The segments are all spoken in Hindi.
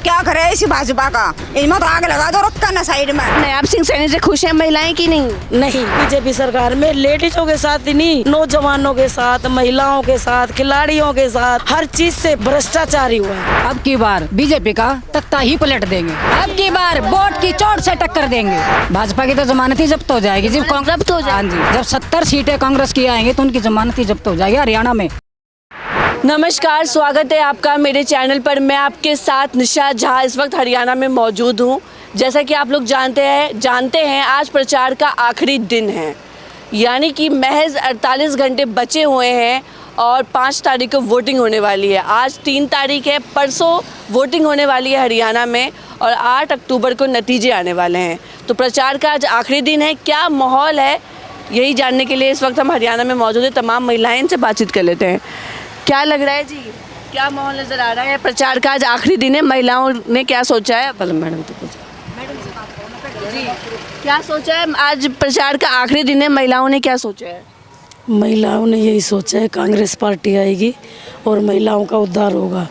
क्या करे इसी भाजपा का, इनमें तो आग लगा दो, रखा ना साइड में। नयाब सिंह सैनी से खुश है महिलाएं की नहीं? नहीं, बीजेपी सरकार में लेडीजों के साथ ही नहीं, नौजवानों के साथ, महिलाओं के साथ, खिलाड़ियों के साथ, हर चीज से भ्रष्टाचार ही हुआ है। अब की बार बीजेपी का तख्ता ही पलट देंगे। अब की बार वोट की चोट से टक्कर देंगे। भाजपा की तो जमानत ही जब्त हो जाएगी। जब जब्त हो जाएगी। हाँ जी, जब 70 सीटें कांग्रेस की आएंगी तो उनकी जमानत ही जब्त हो जाएगी हरियाणा में। नमस्कार, स्वागत है आपका मेरे चैनल पर। मैं आपके साथ निशा झा इस वक्त हरियाणा में मौजूद हूँ। जैसा कि आप लोग जानते हैं आज प्रचार का आखिरी दिन है, यानी कि महज 48 घंटे बचे हुए हैं और 5 तारीख को वोटिंग होने वाली है। आज 3 तारीख है, परसों वोटिंग होने वाली है हरियाणा में और 8 अक्टूबर को नतीजे आने वाले हैं। तो प्रचार का आज आखिरी दिन है, क्या माहौल है यही जानने के लिए इस वक्त हम हरियाणा में मौजूद है। तमाम महिलाएं से बातचीत कर लेते हैं। क्या लग रहा है जी, क्या माहौल नजर आ रहा है? प्रचार का आज आखिरी दिन है, महिलाओं ने क्या सोचा है? मैडम तो कुछ जी, क्या सोचा है? आज प्रचार का आखिरी दिन है, महिलाओं ने क्या सोचा है? महिलाओं ने यही सोचा है कांग्रेस पार्टी आएगी और महिलाओं का उद्धार होगा,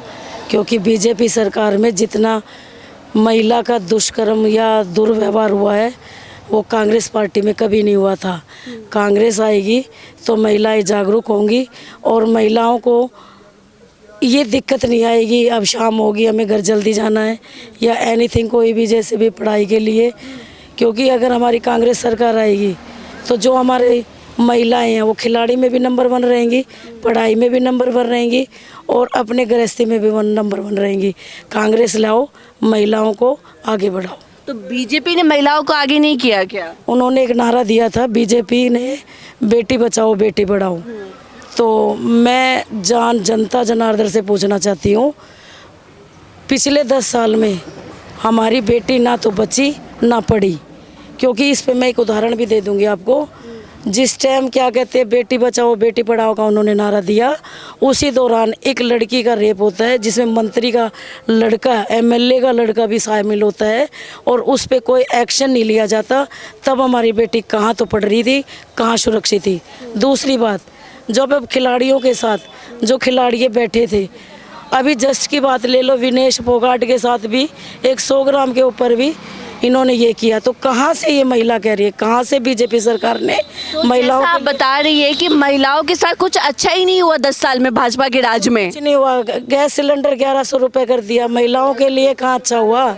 क्योंकि बीजेपी सरकार में जितना महिला का दुष्कर्म या दुर्व्यवहार हुआ है वो कांग्रेस पार्टी में कभी नहीं हुआ था। कांग्रेस आएगी तो महिलाएं जागरूक होंगी और महिलाओं को ये दिक्कत नहीं आएगी अब शाम होगी हमें घर जल्दी जाना है या एनीथिंग, कोई भी जैसे भी पढ़ाई के लिए। क्योंकि अगर हमारी कांग्रेस सरकार आएगी तो जो हमारे महिलाएं हैं वो खिलाड़ी में भी नंबर 1 रहेंगी, पढ़ाई में भी नंबर 1 रहेंगी और अपने गृहस्थी में भी नंबर 1 रहेंगी। कांग्रेस लाओ, महिलाओं को आगे बढ़ाओ। तो बीजेपी ने महिलाओं को आगे नहीं किया क्या? उन्होंने एक नारा दिया था बीजेपी ने, बेटी बचाओ बेटी पढ़ाओ। तो मैं जनता जनार्दन से पूछना चाहती हूँ, पिछले 10 साल में हमारी बेटी ना तो बची ना पढ़ी। क्योंकि इस पे मैं एक उदाहरण भी दे दूँगी आपको। जिस टाइम क्या कहते हैं बेटी बचाओ बेटी पढ़ाओ का उन्होंने नारा दिया, उसी दौरान एक लड़की का रेप होता है जिसमें मंत्री का लड़का, एमएलए का लड़का भी शामिल होता है और उस पे कोई एक्शन नहीं लिया जाता। तब हमारी बेटी कहाँ तो पढ़ रही थी, कहाँ सुरक्षित थी। दूसरी बात, जब अब खिलाड़ियों के साथ जो खिलाड़ी बैठे थे, अभी जस्ट की बात ले लो, विनेश फोगाट के साथ भी 100 ग्राम के ऊपर भी इन्होंने ये किया। तो कहाँ से ये महिला कह रही है, कहाँ से बीजेपी सरकार ने तो महिलाओं आप बता रही है कि महिलाओं के साथ कुछ अच्छा ही नहीं हुआ 10 साल में भाजपा के राज में? कुछ नहीं हुआ। गैस सिलेंडर 1100 रुपये कर दिया, महिलाओं के लिए कहाँ अच्छा हुआ?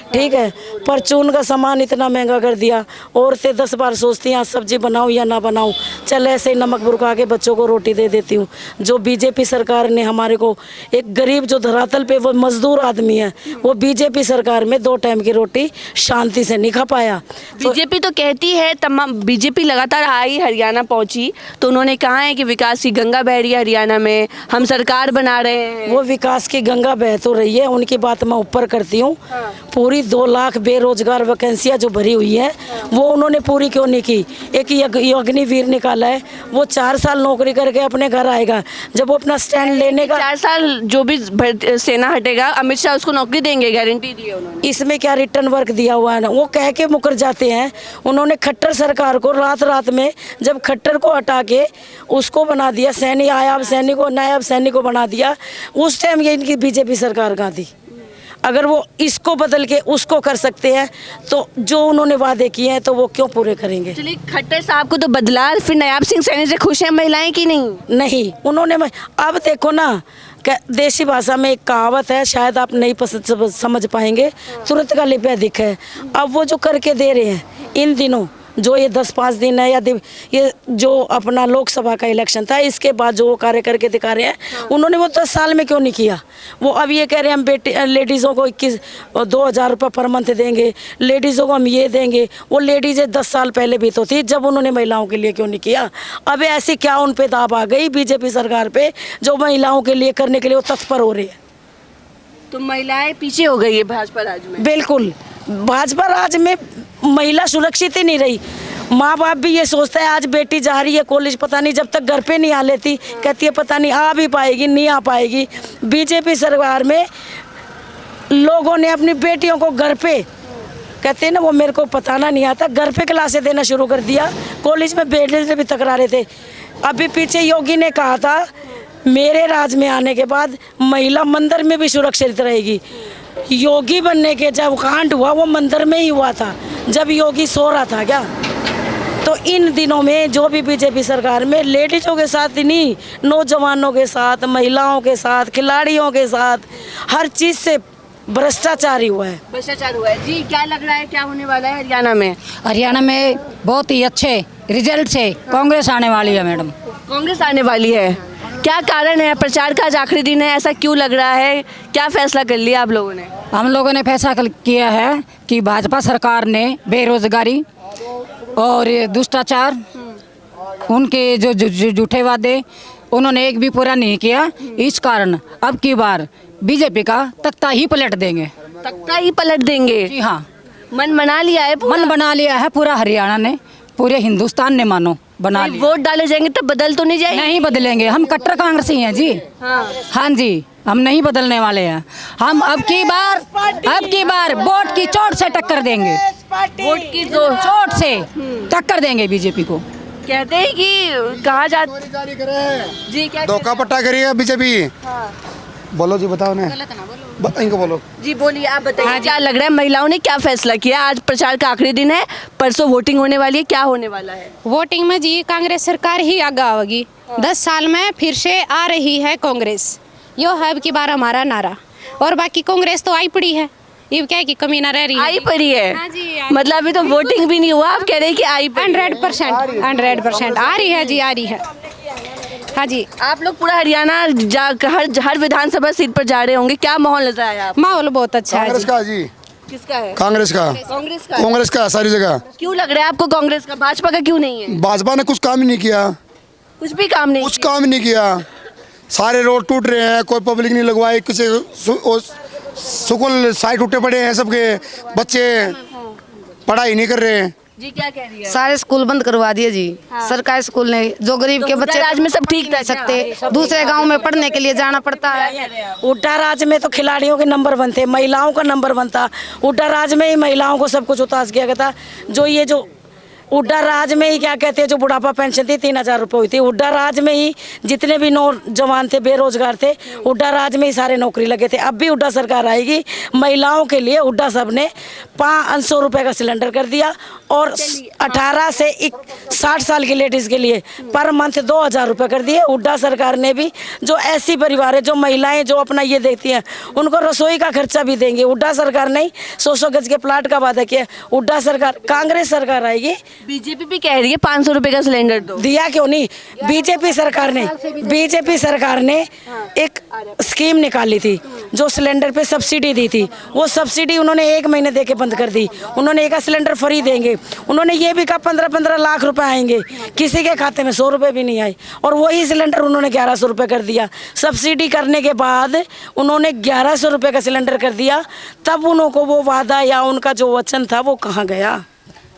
ठीक है, परचून का सामान इतना महंगा कर दिया। औरतें 10 बार सोचती हैं आज सब्जी बनाऊं या ना बनाऊं, चल ऐसे ही नमक बुरका के बच्चों को रोटी दे देती हूं। जो बीजेपी सरकार ने हमारे को, एक गरीब जो धरातल पे वो मजदूर आदमी है, वो बीजेपी सरकार में 2 टाइम की रोटी शांति से नहीं खा पाया। बीजेपी तो कहती है, तमाम बीजेपी लगातार आई हरियाणा पहुंची तो उन्होंने कहा है कि विकास की गंगा बह रही है हरियाणा में, हम सरकार बना रहे हैं। वो विकास की गंगा बह तो रही है, उनकी बात मैं ऊपर करती हूँ। पूरी 2 लाख बेरोजगार वैकेंसियां जो भरी हुई है वो उन्होंने पूरी क्यों नहीं की? एक अग्निवीर निकाला है, वो 4 साल नौकरी करके अपने घर आएगा। जब वो अपना स्टैंड लेने का 4 साल जो भी सेना हटेगा अमित शाह उसको नौकरी देंगे, गारंटी दी है उन्होंने। इसमें क्या रिटर्न वर्क दिया हुआ है ना, वो कह के मुकर जाते हैं। उन्होंने खट्टर सरकार को रात में जब खट्टर को हटा के उसको बना दिया सैनिक, आयाब सैनिक को नायब सैनिक को बना दिया, उस टाइम ये इनकी बीजेपी सरकार कहाँ थी? अगर वो इसको बदल के उसको कर सकते हैं तो जो उन्होंने वादे किए हैं तो वो क्यों पूरे करेंगे? चलिए, खट्टर साहब को तो बदला, फिर नयाब सिंह सैनी से खुश है महिलाएं की नहीं? नहीं, उन्होंने अब देखो ना, देसी भाषा में एक कहावत है, शायद आप नहीं समझ पाएंगे, तुरंत का लिपि अधिक है। अब वो जो करके दे रहे हैं इन दिनों, जो ये 10-5 दिन है या ये जो अपना लोकसभा का इलेक्शन था, इसके बाद जो वो कार्य करके दिखा रहे हैं, उन्होंने वो 10 साल में क्यों नहीं किया? वो अब ये कह रहे हैं हम लेडीज़ों को 2000 रुपये पर मंथ देंगे, लेडीज़ों को हम ये देंगे। वो लेडीज़ें 10 साल पहले भी तो थी, जब उन्होंने महिलाओं के लिए क्यों नहीं किया? अब ऐसी क्या उन पे दाब आ गई बीजेपी सरकार पे जो महिलाओं के लिए करने के लिए वो तत्पर हो रही है? तो महिलाएं पीछे हो गई है भाजपा राज में? बिल्कुल, भाजपा राज में महिला सुरक्षित ही नहीं रही। माँ बाप भी ये सोचता है आज बेटी जा रही है कॉलेज, पता नहीं जब तक घर पे नहीं आ लेती, कहती है पता नहीं आ भी पाएगी नहीं आ पाएगी। बीजेपी सरकार में लोगों ने अपनी बेटियों को घर पे, कहते हैं ना वो मेरे को बताना नहीं आता, घर पे क्लासें देना शुरू कर दिया। कॉलेज में बेटे से भी तकरारे थे। अभी पीछे योगी ने कहा था मेरे राज में आने के बाद महिला मंदिर में भी सुरक्षित रहेगी। योगी बनने के जब कांड हुआ वो मंदिर में ही हुआ था, जब योगी सो रहा था क्या। तो इन दिनों में जो भी बीजेपी सरकार में लेडीज़ों के साथ ही नहीं, नौजवानों के साथ, महिलाओं के साथ, खिलाड़ियों के साथ, हर चीज़ से भ्रष्टाचार ही हुआ है। भ्रष्टाचार हुआ है जी। क्या लग रहा है क्या होने वाला है हरियाणा में? हरियाणा में बहुत ही अच्छे रिजल्ट से कांग्रेस आने वाली है मैडम। कांग्रेस आने वाली है, क्या कारण है? प्रचार का आज आखिरी दिन है, ऐसा क्यों लग रहा है? क्या फैसला कर लिया आप लोगों ने? हम लोगों ने फैसला किया है कि भाजपा सरकार ने बेरोजगारी और ये भ्रष्टाचार, उनके जो झूठे वादे उन्होंने एक भी पूरा नहीं किया। इस कारण अब की बार बीजेपी का तख्ता ही पलट देंगे। तख्ता ही पलट देंगे? जी हाँ, मन बना लिया है पूरा? मन बना लिया है पूरा हरियाणा ने, पूरे हिंदुस्तान ने मानो बना नहीं, लिया। वोट डाले जाएंगे तब बदल तो नहीं जाएंगे? नहीं बदलेंगे, हम कट्टर कांग्रेसी हैं जी। हाँ जी, हम नहीं बदलने वाले हैं। हम अब की बार वोट की चोट से टक्कर देंगे। वोट की जो चोट से टक्कर देंगे बीजेपी को। कहते हैं कि कहा जाता जी, क्या धोखा पट्टा करिए बीजेपी। बोलो जी, बताओ ना, इनको बोलो जी। बोलिए, आप बताइए क्या लग रहा है? महिलाओं ने क्या फैसला किया? आज प्रचार का आखिरी दिन है, परसों वोटिंग होने वाली है, क्या होने वाला है? वोटिंग में जी कांग्रेस सरकार ही आगे होगी। 10 साल में फिर से आ रही है कांग्रेस, यो है अब की बार हमारा नारा। और बाकी कांग्रेस तो आई पड़ी है, ये क्या है कि कमी ना रह रही है। आई पड़ी है? हाँ जी, मतलब अभी तो वोटिंग भी नहीं हुआ, आप कह रहे हैं कि आई पड़ी है। 100% आ रही है जी, आ रही है। हाँ जी, आप लोग पूरा हरियाणा हर विधानसभा सीट पर जा रहे होंगे, क्या माहौल नजर आया आप? माहौल बहुत अच्छा है कांग्रेस जी। का जी, किसका है? कांग्रेस का, कांग्रेस का सारी जगह। क्यों लग रहा है आपको कांग्रेस का? भाजपा का क्यों नहीं है? भाजपा ने कुछ काम ही नहीं किया, कुछ भी काम नहीं कुछ किया। काम ही नहीं किया। सारे रोड टूट रहे हैं, कोई पब्लिक नहीं लगवाई, किसी स्कूल साइड टूटे पड़े हैं, सबके बच्चे पढ़ाई नहीं कर रहे हैं। जी, क्या कह रही है? सारे स्कूल बंद करवा दिए जी। सरकारी स्कूल ने, जो गरीब के बच्चे राज में सब ठीक नहीं सकते, दूसरे गांव में पढ़ने के लिए जाना पड़ता है। हुड्डा राज में तो खिलाड़ियों के नंबर 1 थे, महिलाओं का नंबर 1 था। हुड्डा राज में ही महिलाओं को सब कुछ उतास किया गया था। जो ये जो हुड्डा राज में ही क्या कहते हैं, जो बुढ़ापा पेंशन थी 3000 रुपये हुई थी। हुड्डा राज में ही जितने भी नौजवान थे बेरोजगार थे, हुड्डा राज में ही सारे नौकरी लगे थे। अब भी हुड्डा सरकार आएगी, महिलाओं के लिए हुड्डा साहब ने 500 रुपये का सिलेंडर कर दिया। और 18 से 60 साल की लेडीज़ के लिए पर मंथ 2000 रुपये कर दिए। हुड्डा सरकार ने भी जो ऐसी परिवार है, जो महिलाएं जो अपना ये देखती हैं, उनको रसोई का खर्चा भी देंगे। हुड्डा सरकार ने 100 गज के प्लाट का वादा किया। हुड्डा सरकार, कांग्रेस सरकार आएगी। बीजेपी भी कह रही है 500 रुपए का सिलेंडर दो। दिया क्यों नहीं? बीजेपी सरकार ने एक स्कीम निकाली थी जो सिलेंडर पे सब्सिडी दी थी। वो सब्सिडी उन्होंने 1 महीने दे के बंद कर दी। उन्होंने एक सिलेंडर फ्री देंगे। उन्होंने ये भी कहा 15-15 लाख रुपए आएंगे, किसी के खाते में 100 रुपये भी नहीं आए। और वही सिलेंडर उन्होंने 1100 रुपये कर दिया। सब्सिडी करने के बाद उन्होंने 1100 रुपये का सिलेंडर कर दिया। तब उनको वो वादा या उनका जो वचन था वो कहाँ गया?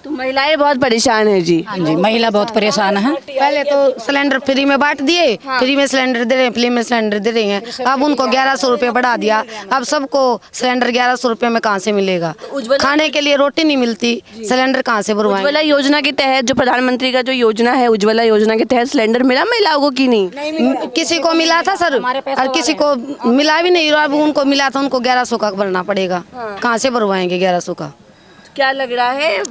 तो महिलाएं बहुत परेशान है जी। हाँ जी, महिला बहुत परेशान है। पहले तो सिलेंडर फ्री में बांट दिए, फ्री में सिलेंडर दे रहे हैं, फ्री में सिलेंडर दे रहे हैं। अब उनको 1100 रुपये बढ़ा दिया। अब सबको सिलेंडर 1100 रुपये में कहाँ से मिलेगा? खाने के लिए रोटी नहीं मिलती, सिलेंडर कहाँ से भरवाएं? उज्ज्वला योजना के तहत जो प्रधानमंत्री का जो योजना है, उज्ज्वला योजना के तहत सिलेंडर मिला महिलाओं को कि नहीं? किसी को मिला था सर, और किसी को मिला भी नहीं। अब उनको मिला था, उनको 1100 का भरना पड़ेगा। कहाँ से भरवाएंगे 1100 का? क्या लग रहा है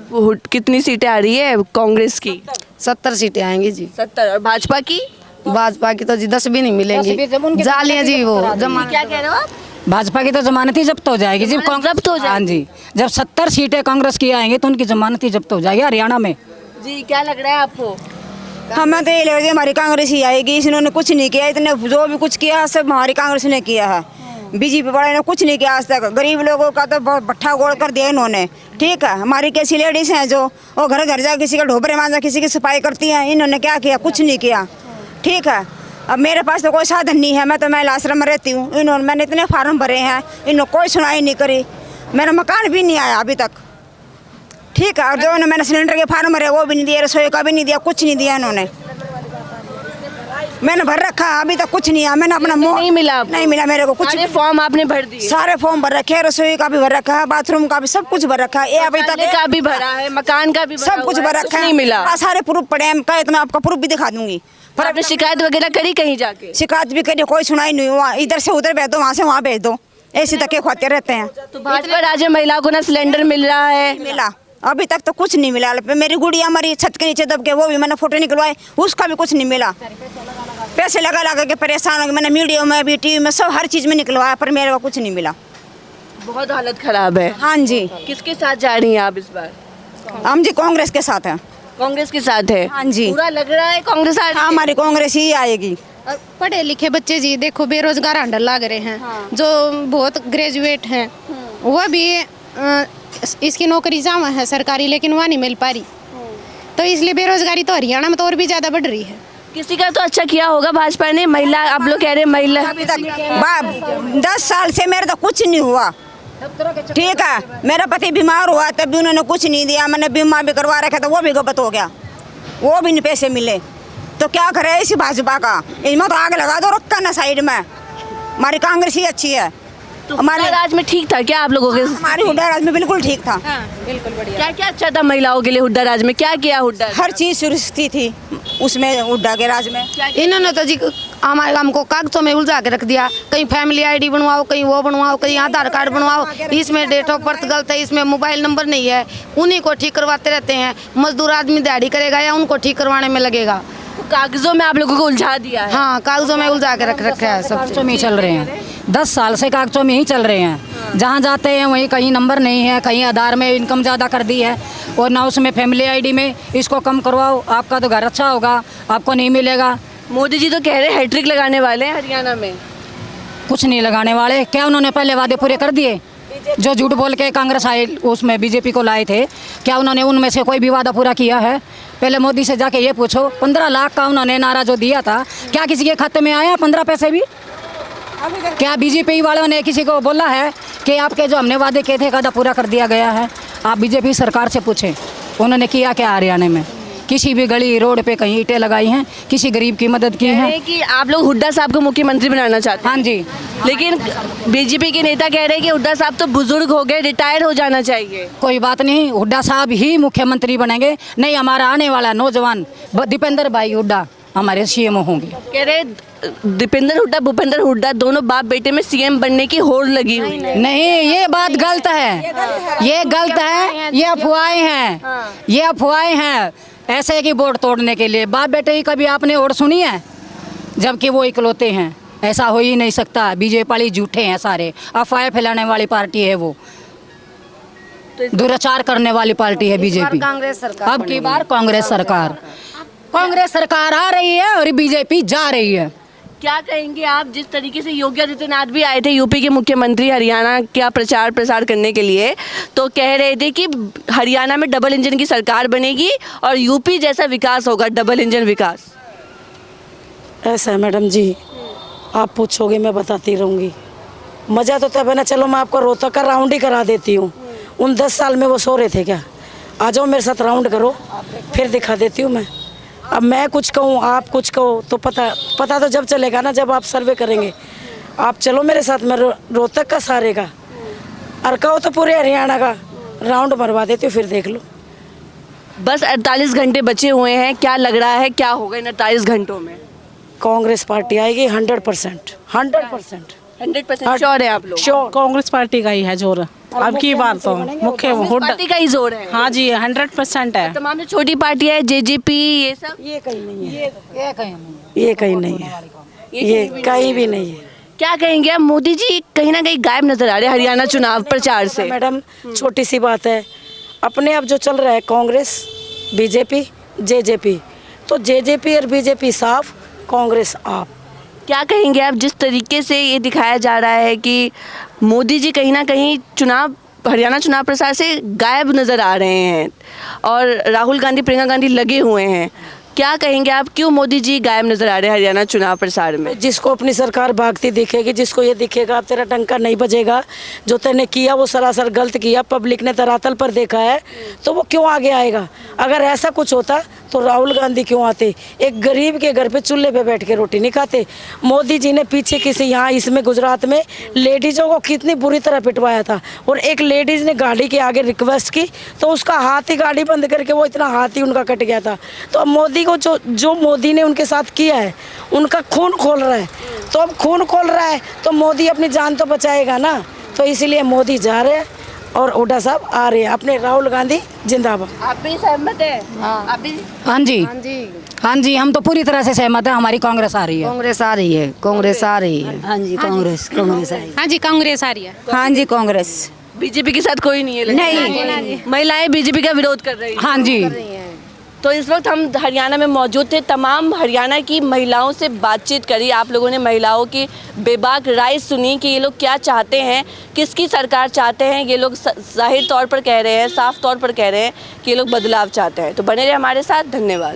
कितनी सीटें आ रही है कांग्रेस की? 70 सीटें आएंगी जी। 70। और भाजपा की? भाजपा की तो जी 10 भी नहीं मिलेंगी। जालियां जी, वो क्या कह रहे हो आप? भाजपा की तो जमानत ही जब्त हो जाएगी जी। जब्त हो जाएगी? हाँ जी, जब 70 सीटें कांग्रेस की आएंगी तो उनकी जमानत ही जब्त हो जाएगी हरियाणा में। जी, क्या लग रहा है आपको? हमें तो ये लग रहा है हमारी कांग्रेस ही आएगी। इन्होंने कुछ नहीं किया, इतने जो भी कुछ किया सब हमारी कांग्रेस ने किया है। बीजेपी वाले ने कुछ नहीं किया आज तक। गरीब लोगों का तो बहुत भट्ठा गोल कर दिया इन्होंने। ठीक है, हमारी कैसी लेडीज हैं जो वो घर घर जा किसी का ढोबरे मांझा, किसी की सफाई करती हैं। इन्होंने क्या किया? कुछ नहीं किया। ठीक है, अब मेरे पास तो कोई साधन नहीं है, मैं तो महिला आश्रम में रहती हूँ। मैंने इतने फार्म भरे हैं, इन्होंने कोई सुनाई नहीं करी। मेरा मकान भी नहीं आया अभी तक। ठीक है, और जो मैंने सिलेंडर के फार्म भरे वो भी नहीं दिया, रसोई का भी नहीं दिया, कुछ नहीं दिया इन्होंने। मैंने भर रखा, अभी तक कुछ नहीं आया। मैंने अपना नहीं मिला? नहीं मिला मेरे को कुछ। सारे फॉर्म आपने भर दिए? सारे फॉर्म भर रखे हैं, रसोई का भी भर रखा है, बाथरूम का भी, सब कुछ भर रखा है। ये अभी तक का भी भरा है, मकान का भी भरा सब कुछ हुआ है, भर रखा है। नहीं मिला? सारे प्रूफ पड़े हैं। कहे तो मैं आपका प्रूफ भी दिखा दूंगी। पर आपने शिकायत वगैरह करी कहीं जाके? शिकायत भी करी, कोई सुनाई नहीं हुआ। इधर से उधर भेज दो, वहाँ से वहाँ भेज दो, ऐसे धक्के खाते रहते हैं। तो भाजपा राज्य महिलाओं को ना सिलेंडर मिल रहा है। मिला अभी तक तो कुछ नहीं मिला। मेरी गुड़िया मरी छत के नीचे दब के, वो भी मैंने फोटो निकलवाए, उसका भी कुछ नहीं मिला। पैसे लगा लगा के परेशान हो गए, मैंने मीडिया में भी टीवी में सब हर चीज़ में निकलवाया, पर मेरे को कुछ नहीं मिला। बहुत हालत खराब है। हाँ जी। किसके साथ जा रही हैं आप इस बार? हम जी कांग्रेस के साथ हैं। कांग्रेस के साथ है? हाँ जी। पूरा लग रहा है कांग्रेस आ रही है। हाँ, हमारी कांग्रेस ही आएगी। और पढ़े लिखे बच्चे जी देखो बेरोजगार अंडर लाग रहे हैं। जो बहुत ग्रेजुएट हैं वह भी इसकी नौकरी जावा है सरकारी, लेकिन वहाँ नहीं मिल पा रही। तो इसलिए बेरोजगारी तो हरियाणा में तो और भी ज़्यादा बढ़ रही है। किसी का तो अच्छा किया होगा भाजपा ने। महिला, आप लोग कह रहे हैं महिला, अभी तक 10 साल से मेरे तो कुछ नहीं हुआ। ठीक है, मेरा पति बीमार हुआ तब भी उन्होंने कुछ नहीं दिया। मैंने बीमा भी करवा रखा था, वो भी गलत हो गया, वो भी नहीं पैसे मिले। तो क्या करे इसी भाजपा का, इसमें तो आग लगा दो, रखा ना साइड में। हमारी कांग्रेस ही अच्छी है। तो हमारे राज में ठीक था क्या आप लोगों के? हमारी हुड्डा राज में बिल्कुल ठीक था। बिल्कुल बढ़िया। क्या क्या अच्छा था महिलाओं के लिए हुड्डा राज में? क्या किया हुड्डा? हर चीज़ सुरक्षित थी उसमें, हुड्डा के राज में। इन्होंने तो जी हमारे हमको कागजों में उलझा के रख दिया। कहीं फैमिली आईडी बनवाओ, कहीं वो बनवाओ, कहीं आधार कार्ड बनवाओ, इसमें डेट ऑफ बर्थ गलत है, इसमें मोबाइल नंबर नहीं है। उन्हीं को ठीक करवाते रहते हैं। मजदूर आदमी दिहाड़ी करेगा या उनको ठीक करवाने में लगेगा? कागजों में आप लोगों को उलझा दिया है। हाँ, कागजों में उलझा के रख रखा है। सब कागजों में ही चल रहे हैं, 10 साल से कागजों में ही चल रहे हैं। जहाँ जाते हैं वहीं कहीं नंबर नहीं है, कहीं आधार में इनकम ज़्यादा कर दी है, और ना उसमें फैमिली आईडी में इसको कम करवाओ, आपका तो घर अच्छा होगा, आपको नहीं मिलेगा। मोदी जी तो कह रहे हैं हैट्रिक लगाने वाले हैं हरियाणा में। कुछ नहीं लगाने वाले। क्या उन्होंने पहले वादे पूरे कर दिए? जो झूठ बोल के कांग्रेस आए उसमें बीजेपी को लाए थे, क्या उन्होंने उनमें से कोई भी वादा पूरा किया है? पहले मोदी से जाके ये पूछो। 15 लाख का उन्होंने नारा जो दिया था, क्या किसी के खाते में आया 15 पैसे भी? क्या बीजेपी वालों ने किसी को बोला है कि आपके जो हमने वादे किए थे वादा पूरा कर दिया गया है? आप बीजेपी सरकार से पूछें उन्होंने किया क्या हरियाणा में। किसी भी गली रोड पे कहीं ईंटें लगाई हैं, किसी गरीब की मदद की है? कि आप लोग हुड्डा साहब को मुख्यमंत्री बनाना चाहते हैं। हाँ जी। लेकिन बीजेपी के नेता कह रहे हैं कि हुड्डा साहब तो बुजुर्ग हो गए, रिटायर हो जाना चाहिए। कोई बात नहीं, हुड्डा साहब ही मुख्यमंत्री बनेंगे। नहीं, हमारा आने वाला नौजवान दीपेंद्र भाई हुड्डा हमारे सीएम होंगे। कह रहे दीपेंद्र हुड्डा, भूपेंद्र हुड्डा दोनों बाप बेटे में सीएम बनने की होड़ लगी हुई है। नहीं, ये बात गलत है, ये गलत है, ये अफवाहें हैं, ये अफवाहें हैं। ऐसे कि वोट तोड़ने के लिए बाप बेटे की कभी आपने होड़ सुनी है? जबकि वो इकलौते हैं, ऐसा हो ही नहीं सकता। बीजेपी वाले झूठे हैं सारे, अफवाहें फैलाने वाली पार्टी है वो, दुराचार करने वाली पार्टी है बीजेपी। कांग्रेस सरकार अब की बार कांग्रेस सरकार आ रही है और बीजेपी जा रही है। क्या कहेंगे आप, जिस तरीके से योगी आदित्यनाथ भी आए थे यूपी के मुख्यमंत्री हरियाणा का प्रचार प्रसार करने के लिए, तो कह रहे थे कि हरियाणा में डबल इंजन की सरकार बनेगी और यूपी जैसा विकास होगा, डबल इंजन विकास। ऐसा है मैडम जी, आप पूछोगे मैं बताती रहूँगी। मज़ा तो तब है ना। चलो मैं आपको रोहतक का राउंड ही करा देती हूँ। उन 10 साल में वो सो रहे थे क्या? आ जाओ मेरे साथ राउंड करो, फिर दिखा देती हूँ मैं। अब मैं कुछ कहूँ आप कुछ कहो तो पता तो जब चलेगा ना, जब आप सर्वे करेंगे। आप चलो मेरे साथ, मैं रोहतक का सारे का और कहो तो पूरे हरियाणा का राउंड मरवा देती हूँ, फिर देख लो। बस 48 घंटे बचे हुए हैं, क्या लग रहा है क्या होगा इन 48 घंटों में? कांग्रेस पार्टी आएगी 100%। 100% श्योर है आप लोग? श्योर। कांग्रेस पार्टी का ही है जोर अब की बार तो मुख्य हुड्डा। पार्टी का ही जोर है। हाँ जी 100% है। तमाम जो छोटी पार्टी है जेजेपी ये सब, ये कहीं नहीं है, ये कहीं नहीं है, ये कहीं भी नहीं है। क्या कहेंगे आप? मोदी जी कहीं ना कहीं गायब नजर आ रहे हैं हरियाणा चुनाव प्रचार से। मैडम छोटी सी बात है, अपने अब जो चल रहा है कांग्रेस बीजेपी जेजेपी, तो जेजेपी और बीजेपी साफ, कांग्रेस आप। क्या कहेंगे आप, जिस तरीके से ये दिखाया जा रहा है कि मोदी जी कहीं ना कहीं हरियाणा चुनाव प्रचार से गायब नज़र आ रहे हैं और राहुल गांधी प्रियंका गांधी लगे हुए हैं, क्या कहेंगे आप, क्यों मोदी जी गायब नजर आ रहे हैं हरियाणा चुनाव प्रसार में? जिसको अपनी सरकार भागती दिखेगी, जिसको ये दिखेगा अब तेरा डंका नहीं बजेगा, जो तूने किया वो सरासर गलत किया, पब्लिक ने धरातल पर देखा है, तो वो क्यों आगे आएगा? अगर ऐसा कुछ होता तो राहुल गांधी क्यों आते? एक गरीब के घर पे चूल्हे पे बैठ के रोटी नहीं खाते। मोदी जी ने पीछे किसी यहाँ इसमें गुजरात में लेडीज़ों को कितनी बुरी तरह पिटवाया था, और एक लेडीज़ ने गाड़ी के आगे रिक्वेस्ट की तो उसका हाथ ही गाड़ी बंद करके वो इतना हाथ ही उनका कट गया था। तो अब मोदी को जो मोदी ने उनके साथ किया है, उनका खून खोल रहा है। तो अब खून खोल रहा है तो मोदी अपनी जान तो बचाएगा ना। तो इसीलिए मोदी जा रहे हैं और हुड्डा साहब आ रहे हैं। अपने राहुल गांधी जिंदाबाद। आप भी सहमत है? आप भी? हाँ जी, हाँ जी, हम तो पूरी तरह से सहमत है। हमारी कांग्रेस आ रही है। कांग्रेस आ रही है, कांग्रेस आ रही है। हाँ जी, कांग्रेस कांग्रेस आई। हाँ जी, कांग्रेस आ रही है। हाँ जी, कांग्रेस। बीजेपी के साथ कोई नहीं है? नहीं। महिलाएं बीजेपी का विरोध कर रही हैं। हाँ जी, तो इस वक्त हम हरियाणा में मौजूद थे, तमाम हरियाणा की महिलाओं से बातचीत करी। आप लोगों ने महिलाओं की बेबाक राय सुनी कि ये लोग क्या चाहते हैं, किसकी सरकार चाहते हैं। ये लोग जाहिर तौर पर कह रहे हैं, साफ तौर पर कह रहे हैं कि ये लोग बदलाव चाहते हैं। तो बने रहे हमारे साथ। धन्यवाद।